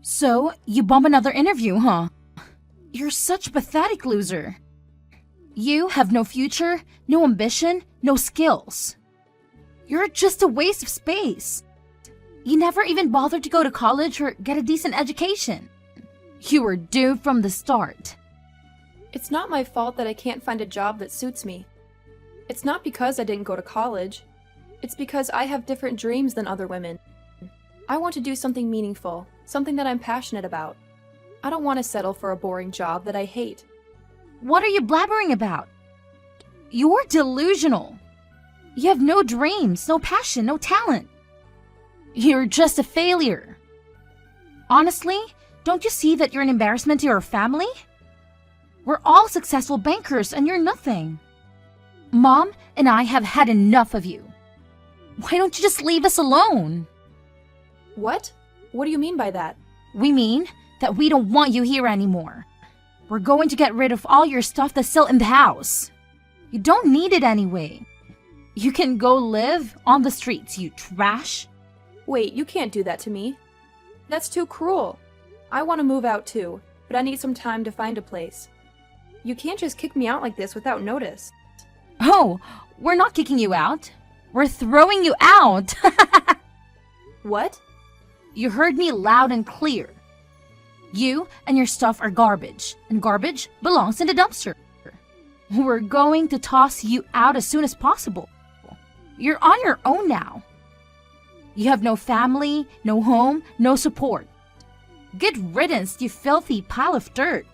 So, you bump another interview, huh? You're such a pathetic loser. You have no future, no ambition, no skills. You're just a waste of space. You never even bothered to go to college or get a decent education. You were doomed from the start. It's not my fault that I can't find a job that suits me. It's not because I didn't go to college. It's because I have different dreams than other women. I want to do something meaningful, something that I'm passionate about. I don't want to settle for a boring job that I hate. What are you blabbering about? You're delusional. You have no dreams, no passion, no talent. You're just a failure. Honestly, don't you see that you're an embarrassment to your family? We're all successful bankers and you're nothing. Mom and I have had enough of you. Why don't you just leave us alone? What? What do you mean by that? We mean that we don't want you here anymore. We're going to get rid of all your stuff that's still in the house. You don't need it anyway. You can go live on the streets, you trash. Wait, you can't do that to me. That's too cruel. I want to move out too, but I need some time to find a place. You can't just kick me out like this without notice. Oh, we're not kicking you out. We're throwing you out. What? You heard me loud and clear. You and your stuff are garbage, and garbage belongs in the dumpster. We're going to toss you out as soon as possible. You're on your own now. You have no family, no home, no support. Good riddance, you filthy pile of dirt.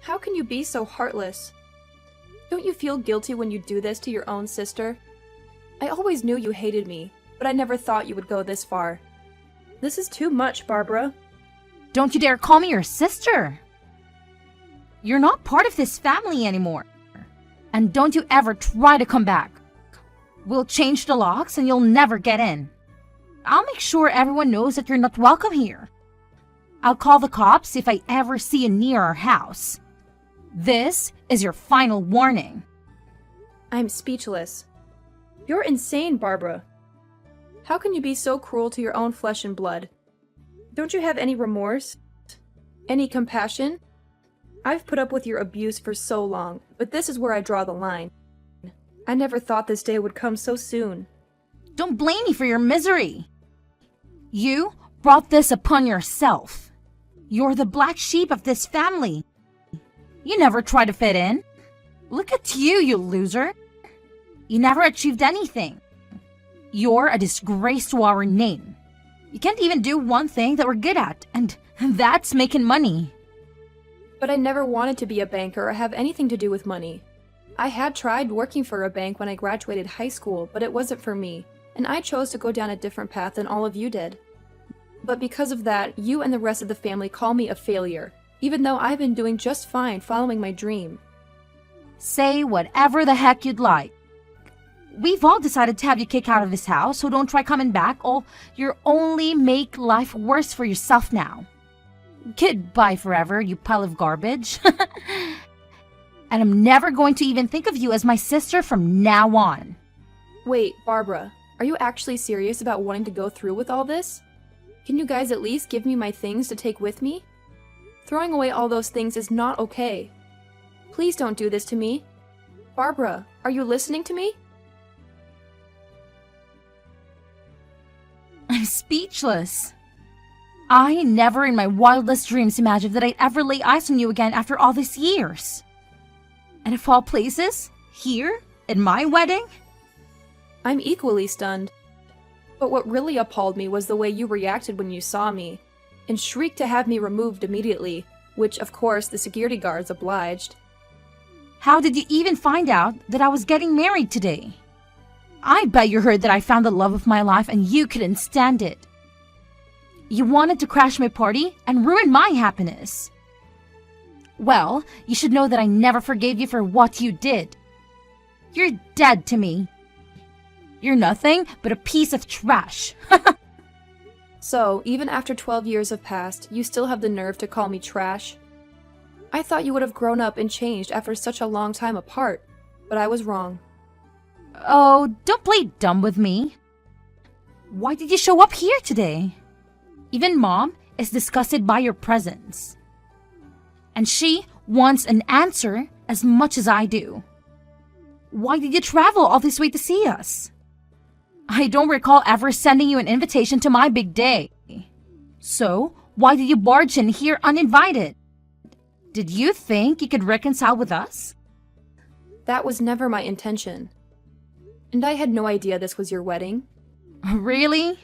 How can you be so heartless? Don't you feel guilty when you do this to your own sister? I always knew you hated me, but I never thought you would go this far. This is too much, Barbara. Don't you dare call me your sister. You're not part of this family anymore. And don't you ever try to come back. We'll change the locks and you'll never get in. I'll make sure everyone knows that you're not welcome here. I'll call the cops if I ever see you near our house. This is your final warning. I'm speechless. You're insane, Barbara. How can you be so cruel to your own flesh and blood? Don't you have any remorse? Any compassion? I've put up with your abuse for so long, but this is where I draw the line. I never thought this day would come so soon. Don't blame me for your misery. You brought this upon yourself. You're the black sheep of this family. You never tried to fit in. Look at you, you loser. You never achieved anything. You're a disgrace to our name. You can't even do one thing that we're good at, and that's making money. But I never wanted to be a banker or have anything to do with money. I had tried working for a bank when I graduated high school, but it wasn't for me, and I chose to go down a different path than all of you did. But because of that, you and the rest of the family call me a failure, even though I've been doing just fine following my dream. Say whatever the heck you'd like. We've all decided to have you kicked out of this house, so don't try coming back or you'll only make life worse for yourself now. Goodbye forever, you pile of garbage. And I'm never going to even think of you as my sister from now on. Wait, Barbara, are you actually serious about wanting to go through with all this? Can you guys at least give me my things to take with me? Throwing away all those things is not okay. Please don't do this to me. Barbara, are you listening to me? I'm speechless. I never in my wildest dreams imagined that I'd ever lay eyes on you again after all these years. And of all places, here, at my wedding? I'm equally stunned. But what really appalled me was the way you reacted when you saw me, and shrieked to have me removed immediately, which of course the security guards obliged. How did you even find out that I was getting married today? I bet you heard that I found the love of my life and you couldn't stand it. You wanted to crash my party and ruin my happiness. Well, you should know that I never forgave you for what you did. You're dead to me. You're nothing but a piece of trash. So, even after 12 years have passed, you still have the nerve to call me trash? I thought you would have grown up and changed after such a long time apart, but I was wrong. Oh, don't play dumb with me. Why did you show up here today? Even Mom is disgusted by your presence. And she wants an answer as much as I do. Why did you travel all this way to see us? I don't recall ever sending you an invitation to my big day. So, why did you barge in here uninvited? Did you think you could reconcile with us? That was never my intention. And I had no idea this was your wedding. Really?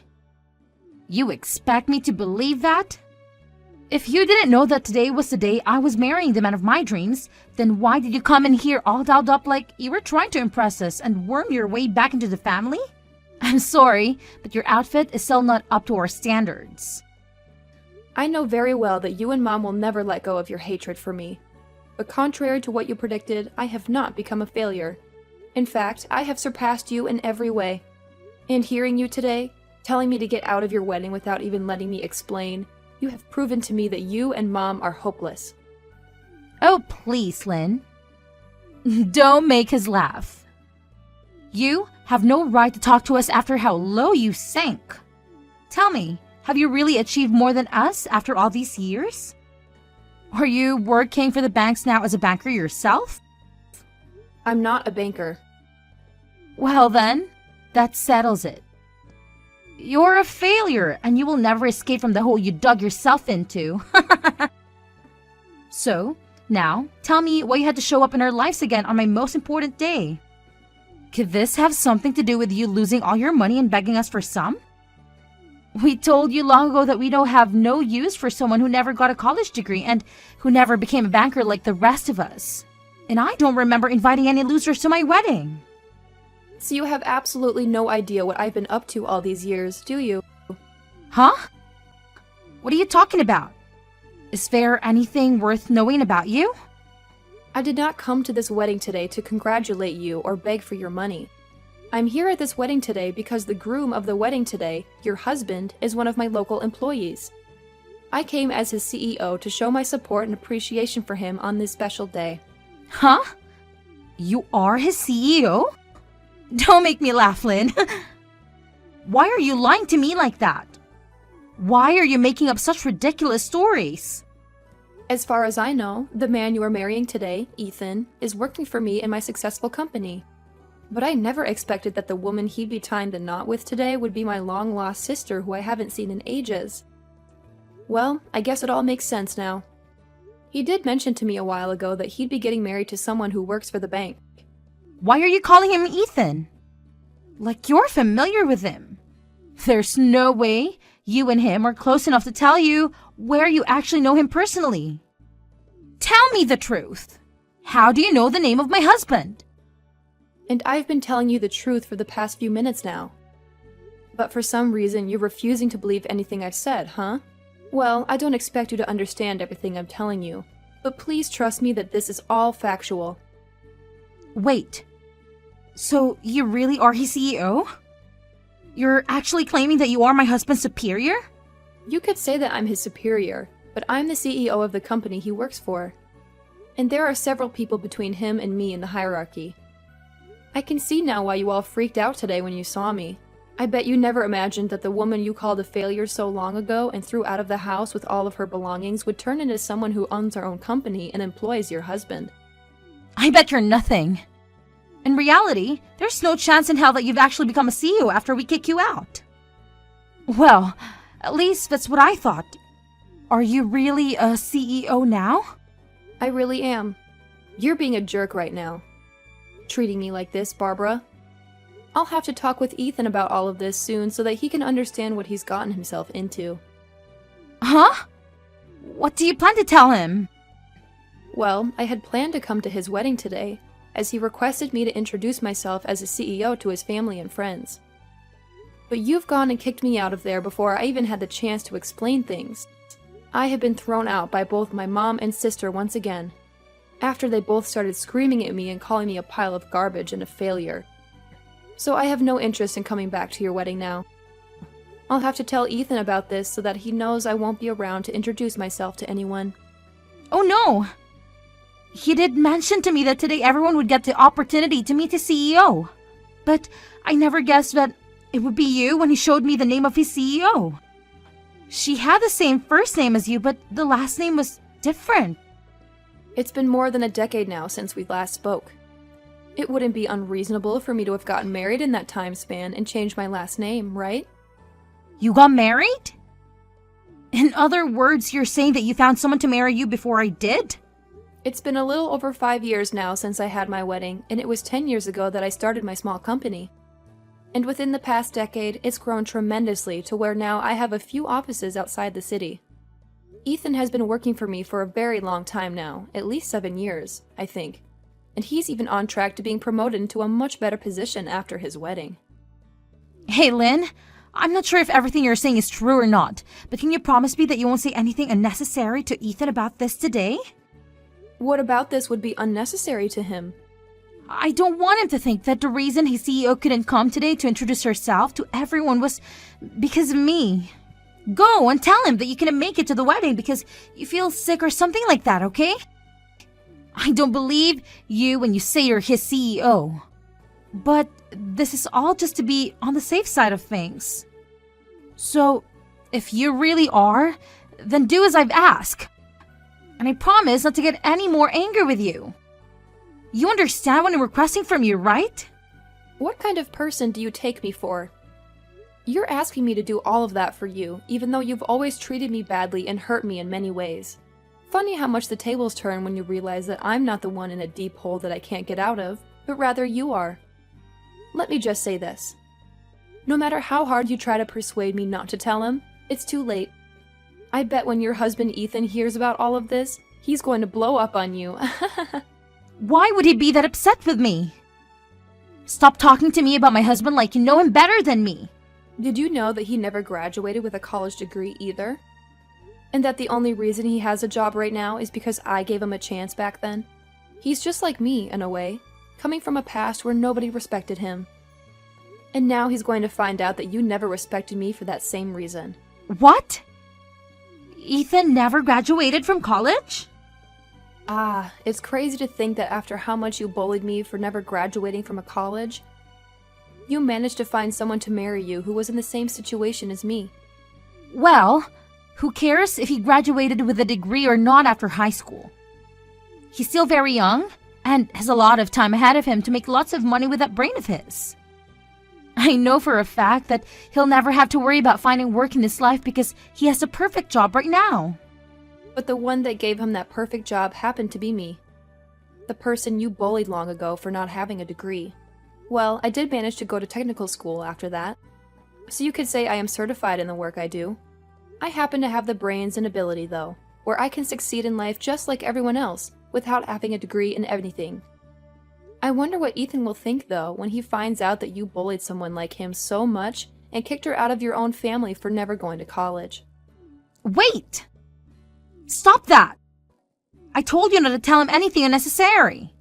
You expect me to believe that? If you didn't know that today was the day I was marrying the man of my dreams, then why did you come in here all dolled up like you were trying to impress us and worm your way back into the family? I'm sorry, but your outfit is still not up to our standards. I know very well that you and Mom will never let go of your hatred for me. But contrary to what you predicted, I have not become a failure. In fact, I have surpassed you in every way. And hearing you today, telling me to get out of your wedding without even letting me explain, you have proven to me that you and Mom are hopeless. Oh, please, Lynn. Don't make us laugh. You have no right to talk to us after how low you sank. Tell me, have you really achieved more than us after all these years? Are you working for the banks now as a banker yourself? I'm not a banker. Well then, that settles it. You're a failure, and you will never escape from the hole you dug yourself into. So, now, tell me why you had to show up in our lives again on my most important day. Could this have something to do with you losing all your money and begging us for some? We told you long ago that we don't have no use for someone who never got a college degree and who never became a banker like the rest of us. And I don't remember inviting any losers to my wedding. So you have absolutely no idea what I've been up to all these years, do you? Huh? What are you talking about? Is there anything worth knowing about you? I did not come to this wedding today to congratulate you or beg for your money. I'm here at this wedding today because the groom of the wedding today, your husband, is one of my local employees. I came as his CEO to show my support and appreciation for him on this special day. Huh? You are his CEO? Don't make me laugh, Lynn. Why are you lying to me like that? Why are you making up such ridiculous stories? As far as I know, the man you are marrying today, Ethan, is working for me in my successful company. But I never expected that the woman he'd be tying the knot with today would be my long-lost sister who I haven't seen in ages. Well, I guess it all makes sense now. He did mention to me a while ago that he'd be getting married to someone who works for the bank. Why are you calling him Ethan? Like you're familiar with him. There's no way you and him are close enough to tell you where you actually know him personally. Tell me the truth. How do you know the name of my husband? And I've been telling you the truth for the past few minutes now. But for some reason, you're refusing to believe anything I've said, huh? Well, I don't expect you to understand everything I'm telling you, but please trust me that this is all factual. Wait. So you really are his CEO? You're actually claiming that you are my husband's superior? You could say that I'm his superior, but I'm the CEO of the company he works for. And there are several people between him and me in the hierarchy. I can see now why you all freaked out today when you saw me. I bet you never imagined that the woman you called a failure so long ago and threw out of the house with all of her belongings would turn into someone who owns her own company and employs your husband. I bet you're nothing. In reality, there's no chance in hell that you've actually become a CEO after we kick you out. Well, at least that's what I thought. Are you really a CEO now? I really am. You're being a jerk right now. Treating me like this, Barbara. I'll have to talk with Ethan about all of this soon so that he can understand what he's gotten himself into. Huh? What do you plan to tell him? Well, I had planned to come to his wedding today, as he requested me to introduce myself as a CEO to his family and friends. But you've gone and kicked me out of there before I even had the chance to explain things. I have been thrown out by both my mom and sister once again, after they both started screaming at me and calling me a pile of garbage and a failure. So I have no interest in coming back to your wedding now. I'll have to tell Ethan about this so that he knows I won't be around to introduce myself to anyone. Oh no! He did mention to me that today everyone would get the opportunity to meet his CEO. But I never guessed that it would be you when he showed me the name of his CEO. She had the same first name as you, but the last name was different. It's been more than a decade now since we last spoke. It wouldn't be unreasonable for me to have gotten married in that time span and changed my last name, right? You got married? In other words, you're saying that you found someone to marry you before I did? It's been a little over 5 years now since I had my wedding, and it was 10 years ago that I started my small company. And within the past decade, it's grown tremendously to where now I have a few offices outside the city. Ethan has been working for me for a very long time now, at least 7 years, I think. And he's even on track to being promoted into a much better position after his wedding. Hey, Lynn, I'm not sure if everything you're saying is true or not, but can you promise me that you won't say anything unnecessary to Ethan about this today? What about this would be unnecessary to him? I don't want him to think that the reason his CEO couldn't come today to introduce herself to everyone was because of me. Go and tell him that you couldn't make it to the wedding because you feel sick or something like that, okay? I don't believe you when you say you're his CEO. But this is all just to be on the safe side of things. So, if you really are, then do as I've asked. And I promise not to get any more angry with you. You understand what I'm requesting from you, right? What kind of person do you take me for? You're asking me to do all of that for you, even though you've always treated me badly and hurt me in many ways. Funny how much the tables turn when you realize that I'm not the one in a deep hole that I can't get out of, but rather you are. Let me just say this. No matter how hard you try to persuade me not to tell him, it's too late. I bet when your husband Ethan hears about all of this, he's going to blow up on you. Why would he be that upset with me? Stop talking to me about my husband like you know him better than me. Did you know that he never graduated with a college degree either? And that the only reason he has a job right now is because I gave him a chance back then? He's just like me, in a way, coming from a past where nobody respected him. And now he's going to find out that you never respected me for that same reason. What? Ethan never graduated from college? Ah, it's crazy to think that after how much you bullied me for never graduating from a college, you managed to find someone to marry you who was in the same situation as me. Well, who cares if he graduated with a degree or not after high school? He's still very young and has a lot of time ahead of him to make lots of money with that brain of his. I know for a fact that he'll never have to worry about finding work in his life because he has the perfect job right now. But the one that gave him that perfect job happened to be me. The person you bullied long ago for not having a degree. Well, I did manage to go to technical school after that, so you could say I am certified in the work I do. I happen to have the brains and ability, though, where I can succeed in life just like everyone else, without having a degree in anything. I wonder what Ethan will think, though, when he finds out that you bullied someone like him so much and kicked her out of your own family for never going to college. Wait! Stop that! I told you not to tell him anything unnecessary.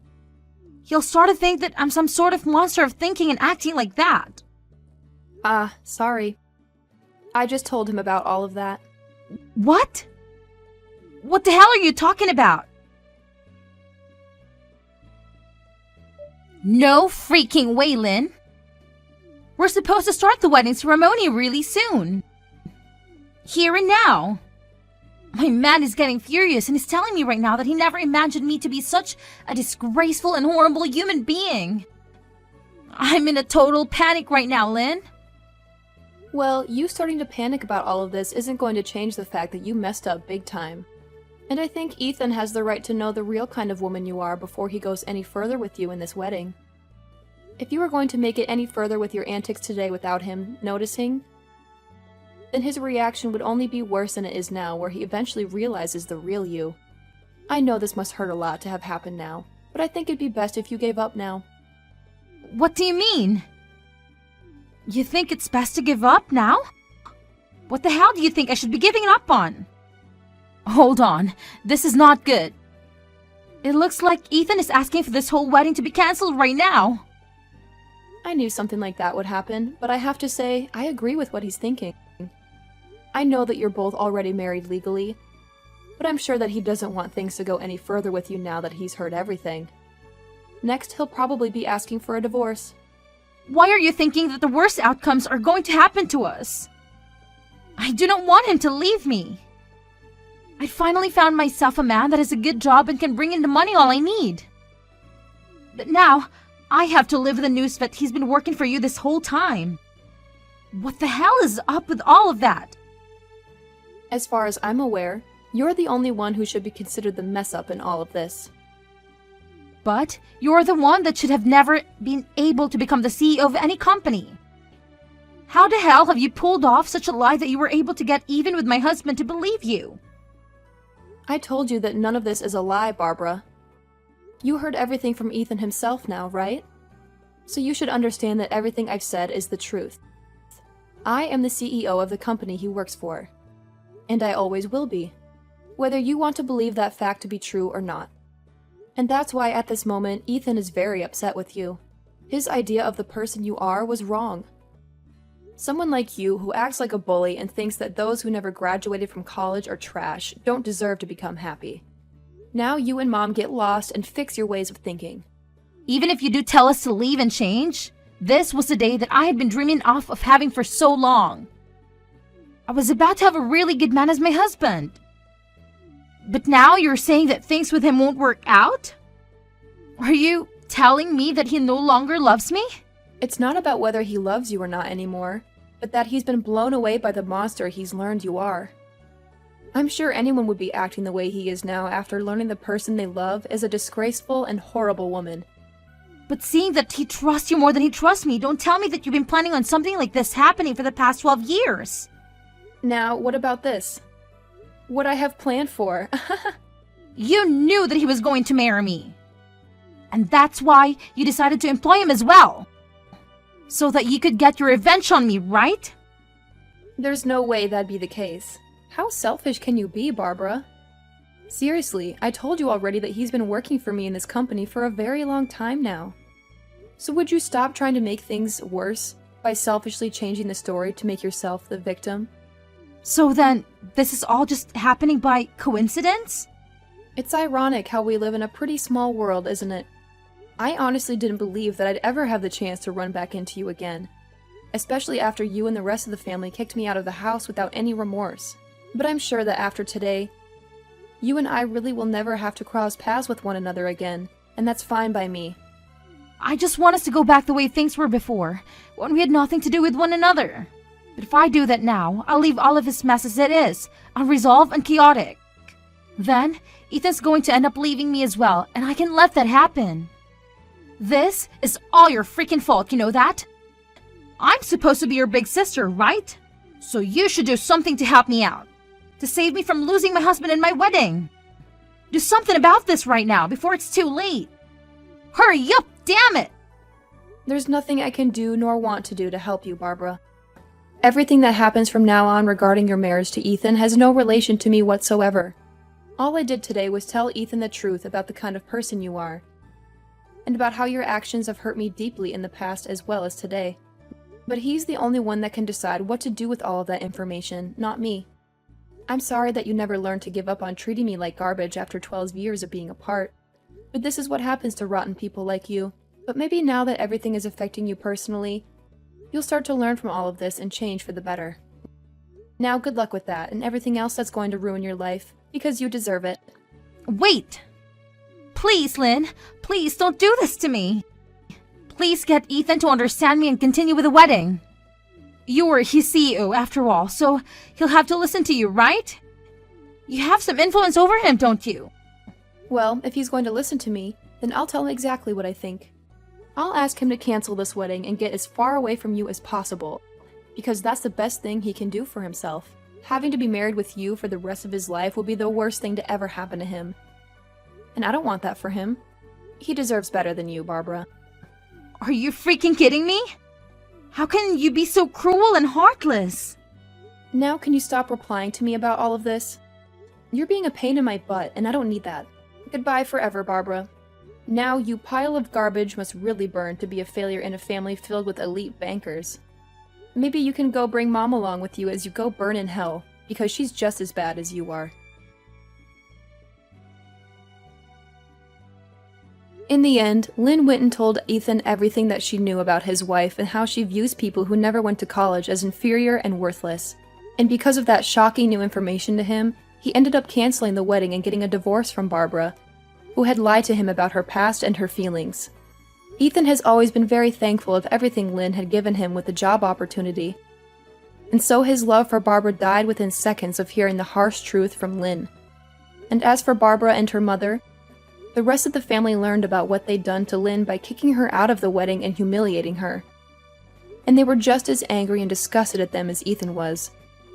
He'll start to think that I'm some sort of monster of thinking and acting like that. Ah, sorry. I just told him about all of that. What? What the hell are you talking about? No freaking way, Lynn. We're supposed to start the wedding ceremony really soon. Here and now. My man is getting furious and is telling me right now that he never imagined me to be such a disgraceful and horrible human being. I'm in a total panic right now, Lynn. Well, you starting to panic about all of this isn't going to change the fact that you messed up big time. And I think Ethan has the right to know the real kind of woman you are before he goes any further with you in this wedding. If you are going to make it any further with your antics today without him noticing, then his reaction would only be worse than it is now, where he eventually realizes the real you. I know this must hurt a lot to have happened now, but I think it'd be best if you gave up now. What do you mean? You think it's best to give up now? What the hell do you think I should be giving up on? Hold on, this is not good. It looks like Ethan is asking for this whole wedding to be cancelled right now. I knew something like that would happen, but I have to say, I agree with what he's thinking. I know that you're both already married legally, but I'm sure that he doesn't want things to go any further with you now that he's heard everything. Next, he'll probably be asking for a divorce. Why are you thinking that the worst outcomes are going to happen to us? I do not want him to leave me. I finally found myself a man that has a good job and can bring in the money all I need. But now, I have to live with the news that he's been working for you this whole time. What the hell is up with all of that? As far as I'm aware, you're the only one who should be considered the mess-up in all of this. But you're the one that should have never been able to become the CEO of any company. How the hell have you pulled off such a lie that you were able to get even with my husband to believe you? I told you that none of this is a lie, Barbara. You heard everything from Ethan himself now, right? So you should understand that everything I've said is the truth. I am the CEO of the company he works for. And I always will be, whether you want to believe that fact to be true or not. And that's why at this moment, Ethan is very upset with you. His idea of the person you are was wrong. Someone like you who acts like a bully and thinks that those who never graduated from college are trash don't deserve to become happy. Now you and Mom get lost and fix your ways of thinking. Even if you do tell us to leave and change, this was the day that I had been dreaming of having for so long. I was about to have a really good man as my husband. But now you're saying that things with him won't work out? Are you telling me that he no longer loves me? It's not about whether he loves you or not anymore, but that he's been blown away by the monster he's learned you are. I'm sure anyone would be acting the way he is now after learning the person they love is a disgraceful and horrible woman. But seeing that he trusts you more than he trusts me, don't tell me that you've been planning on something like this happening for the past 12 years. Now, what about this? What I have planned for. You knew that he was going to marry me. And that's why you decided to employ him as well. So that you could get your revenge on me, right? There's no way that'd be the case. How selfish can you be, Barbara? Seriously, I told you already that he's been working for me in this company for a very long time now. So would you stop trying to make things worse by selfishly changing the story to make yourself the victim? So then, this is all just happening by coincidence? It's ironic how we live in a pretty small world, isn't it? I honestly didn't believe that I'd ever have the chance to run back into you again. Especially after you and the rest of the family kicked me out of the house without any remorse. But I'm sure that after today, you and I really will never have to cross paths with one another again, and that's fine by me. I just want us to go back the way things were before, when we had nothing to do with one another. But if I do that now, I'll leave all of his mess as it is, unresolved and chaotic. Then, Ethan's going to end up leaving me as well, and I can let that happen. This is all your freaking fault, you know that? I'm supposed to be your big sister, right? So you should do something to help me out. To save me from losing my husband and my wedding. Do something about this right now, before it's too late. Hurry up, damn it! There's nothing I can do nor want to do to help you, Barbara. Everything that happens from now on regarding your marriage to Ethan has no relation to me whatsoever. All I did today was tell Ethan the truth about the kind of person you are, and about how your actions have hurt me deeply in the past as well as today. But he's the only one that can decide what to do with all of that information, not me. I'm sorry that you never learned to give up on treating me like garbage after 12 years of being apart. But this is what happens to rotten people like you. But maybe now that everything is affecting you personally, you'll start to learn from all of this and change for the better. Now good luck with that and everything else that's going to ruin your life, because you deserve it. Wait! Please, Lynn, please don't do this to me. Please get Ethan to understand me and continue with the wedding. You're his CEO after all, so he'll have to listen to you, right? You have some influence over him, don't you? Well, if he's going to listen to me, then I'll tell him exactly what I think. I'll ask him to cancel this wedding and get as far away from you as possible, because that's the best thing he can do for himself. Having to be married with you for the rest of his life will be the worst thing to ever happen to him. And I don't want that for him. He deserves better than you, Barbara. Are you freaking kidding me? How can you be so cruel and heartless? Now can you stop replying to me about all of this? You're being a pain in my butt, and I don't need that. Goodbye forever, Barbara. Now you pile of garbage must really burn to be a failure in a family filled with elite bankers. Maybe you can go bring Mom along with you as you go burn in hell, because she's just as bad as you are. In the end, Lynn went and told Ethan everything that she knew about his wife and how she views people who never went to college as inferior and worthless. And because of that shocking new information to him, he ended up canceling the wedding and getting a divorce from Barbara, who had lied to him about her past and her feelings. Ethan has always been very thankful of everything Lynn had given him with the job opportunity, and so his love for Barbara died within seconds of hearing the harsh truth from Lynn. And as for Barbara and her mother, the rest of the family learned about what they'd done to Lynn by kicking her out of the wedding and humiliating her. And they were just as angry and disgusted at them as Ethan was.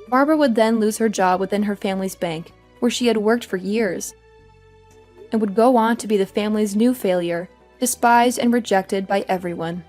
Barbara would then lose her job within her family's bank, where she had worked for years, and would go on to be the family's new failure, despised and rejected by everyone.